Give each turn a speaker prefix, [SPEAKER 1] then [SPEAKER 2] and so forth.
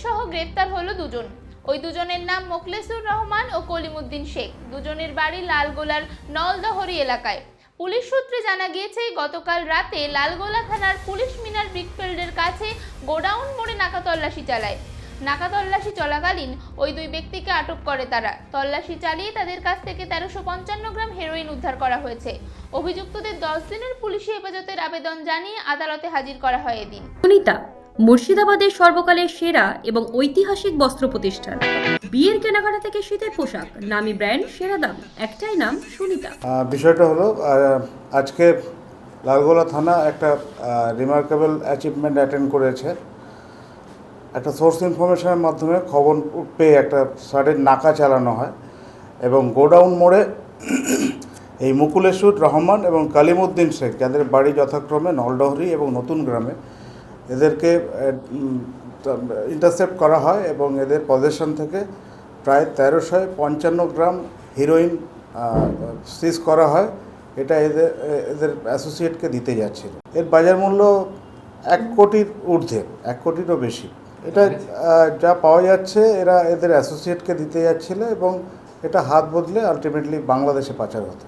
[SPEAKER 1] সহ গ্রেফতার হলো দুজন। ওই দুজনের নাম মোখলেসুর রহমান ও কলিমুদ্দিন শেখ। দুজনের বাড়ি লালগোলার নলদহরি এলাকায়। পুলিশ সূত্রে জানা গিয়েছে, গতকাল রাতে লালগোলা থানার পুলিশ মিনার ব্রিকফিল্ডের কাছে গোডাউন মোড়ে নাকা তল্লাশি চালায়। নাকা তল্লাশি চলাকালীন ওই দুই ব্যক্তিকে আটক করে তারা। তল্লাশি চালিয়ে তাদের কাছ থেকে 1355 গ্রাম হেরোইন উদ্ধার করা হয়েছে। অভিযুক্তদের 10 দিনের পুলিশি হেফাজতের আবেদন জানিয়ে আদালতে হাজির করা হয় এদিন।
[SPEAKER 2] সুনিতা, মুর্শিদাবাদের সর্বকালের সেরা এবং ঐতিহাসিক বস্ত্র প্রতিষ্ঠান। বিয়ের কেনাকাটা থেকে শীতের পোশাক, নামি ব্র্যান্ড, সেরা দাম, একটাই নাম, সুনিতা।
[SPEAKER 3] বিষয়টা হলো আজকে লালগোলা থানা একটা রিমার্কেবল অ্যাচিভমেন্ট অ্যাটেন্ড করেছে। একটা সোর্স ইনফরমেশনের মাধ্যমে খবর পেয়ে একটা সাডেন নাকা চালানো হয় এবং গোডাউন মোড়ে এই মুকুলেসুর রহমান এবং কালিমুদ্দিন শেখ, যাদের বাড়ি যথাক্রমে নলডহরি এবং নতুন গ্রামে, এদেরকে ইন্টারসেপ্ট করা হয় এবং এদের পজেশন থেকে প্রায় 1355 গ্রাম হিরোইন সিজ করা হয়। এটা এদের অ্যাসোসিয়েটকে দিতে যাচ্ছিল। এর বাজার মূল্য 1 কোটির ঊর্ধ্বে, 1 কোটিরও বেশি। এটা যা পাওয়া যাচ্ছে, এরা এদের অ্যাসোসিয়েটকে দিতে যাচ্ছিল এবং এটা হাত বদলে আলটিমেটলি বাংলাদেশে পাচার হতো।